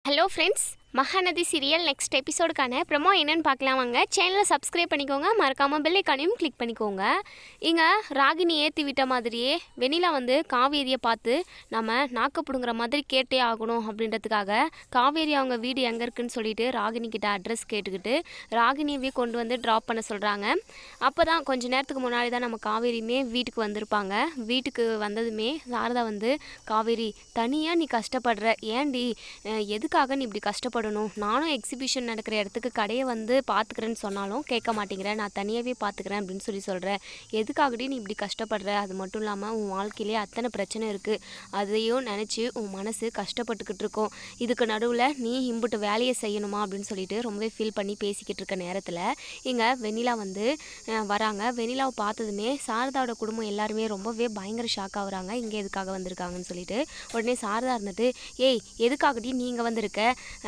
Hello friends, Mahanadi serial next எபிசோடுக்கான promo என்னென்னு பார்க்கலாம் வாங்க. சேனலை சப்ஸ்கிரைப் பண்ணிக்கோங்க, மறக்காமல் பெல் ஐக்கானையும் கிளிக் பண்ணிக்கோங்க. இங்கே ராகினி ஏற்றி விட்ட மாதிரியே வெண்ணிலா காவேரியை பார்த்து நம்ம நாக்கு பிடுங்குற மாதிரி கேட்டே ஆகணும் அப்படின்றதுக்காக காவேரி அவங்க வீடு எங்கே இருக்குன்னு சொல்லிட்டு ராகினி கிட்ட அட்ரஸ் கேட்டுக்கிட்டு ராகினியவே கொண்டு வந்து ட்ராப் பண்ண சொல்கிறாங்க. அப்போ தான் கொஞ்சம் நேரத்துக்கு முன்னாடி தான் நம்ம காவேரியுமே வீட்டுக்கு வந்திருப்பாங்க. வீட்டுக்கு வந்ததுமே சாரதா காவேரி தனியாக நீ கஷ்டப்படுற, ஏன்டி எதுக்காக நீ இப்படி கஷ்டப்படணும்? நானும் எக்ஸிபிஷன் நடக்கிற இடத்துக்கு கடையை பார்த்துக்கிறேன்னு சொன்னாலும் கேட்க மாட்டேங்கிறேன், நான் தனியாகவே பார்த்துக்கிறேன் அப்படின்னு சொல்கிறேன். எதுக்காகடி நீ இப்படி கஷ்டப்படுற? அது மட்டும் இல்லாமல் உன் வாழ்க்கையிலே அத்தனை பிரச்சனை இருக்குது, அதையும் நினச்சி உன் மனசு கஷ்டப்பட்டுக்கிட்டு இருக்கோம். இதுக்கு நடுவில் நீ இம்புட்டு வேலையை செய்யணுமா அப்படின்னு சொல்லிட்டு ரொம்பவே ஃபீல் பண்ணி பேசிக்கிட்டு இருக்க நேரத்தில் இங்கே வெண்ணிலா வராங்க. வெண்ணிலாவை பார்த்ததுமே சாரதாவோட குடும்பம் எல்லாருமே ரொம்பவே பயங்கர ஷாக் ஆகுறாங்க. இங்கே எதுக்காக வந்திருக்காங்கன்னு சொல்லிட்டு உடனே சாரதா இருந்துட்டு, ஏய் எதுக்காகடி நீங்கள் வந்திருக்க?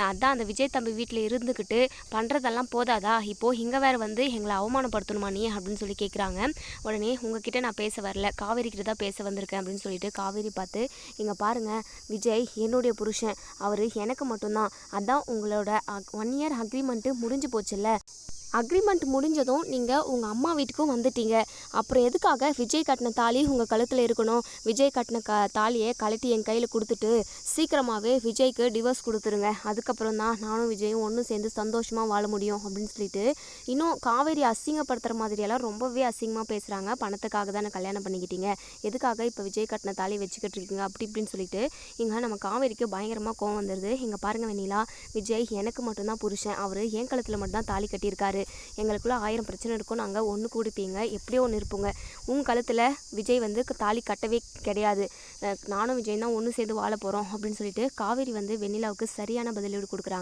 அதான் அந்த விஜய் தம்பி வீட்டில் இருந்துக்கிட்டு பண்ணுறதெல்லாம் போதாதா? இப்போது இங்கே வேறு எங்களை அவமானப்படுத்தணுமா நீ அப்படின்னு சொல்லி கேட்குறாங்க. உடனே உங்ககிட்ட நான் பேச வரல, காவேரி கிட்ட தான் பேச வந்திருக்கேன் அப்படின்னு சொல்லிட்டு காவேரி பார்த்து, இங்கே பாருங்கள் விஜய் என்னுடைய புருஷன், அவர் எனக்கு மட்டும்தான். அதான் உங்களோட 1 இயர் அக்ரிமெண்ட்டு முடிஞ்சு போச்சுல்ல, அக்ரிமெண்ட் முடிஞ்சதும் நீங்கள் உங்கள் அம்மா வீட்டுக்கும் வந்துட்டீங்க. அப்புறம் எதுக்காக விஜய் கட்டின தாலி உங்கள் கழுத்தில் இருக்கணும்? விஜய் கட்டின தாலியை கழட்டி என் கையில் கொடுத்துட்டு சீக்கிரமாகவே விஜய்க்கு டிவோர்ஸ் கொடுத்துருங்க. அதுக்கப்புறம் தான் நானும் விஜயும் ஒன்றும் சேர்ந்து சந்தோஷமாக வாழ முடியும் அப்படின்னு சொல்லிட்டு இன்னும் காவேரி அசிங்கப்படுத்துகிற மாதிரியெல்லாம் ரொம்பவே அசிங்கமாக பேசுகிறாங்க. பணத்துக்காக தானே கல்யாணம் பண்ணிக்கிட்டீங்க, எதுக்காக இப்போ விஜய் கட்டின தாலி வச்சுக்கிட்டு இருக்கீங்க அப்படி இப்படின்னு சொல்லிட்டு இங்கே நம்ம காவேரிக்கு பயங்கரமாக கோவம் வந்துடுது. இங்கே பாருங்கள் வெண்ணிலா, விஜய் எனக்கு மட்டும்தான் புருஷன், அவர் என் கழுத்தில் மட்டும்தான் தாலி கட்டியிருக்காரு. எங்களுக்குள்ள 1000 பிரச்சனை இருக்கும், நாங்கள் ஒன்று கூடிப்பீங்க, எப்படியோ ஒன்று இருப்போங்க. உன் கழுத்தில் விஜய் தாலி கட்டவே கிடையாது, நானும் விஜய் தான் ஒன்று சேர்ந்து வாழ போகிறோம் அப்படின்னு சொல்லிட்டு காவேரி வெண்ணிலாவுக்கு சரியான பதிலீடு கொடுக்குறாங்க.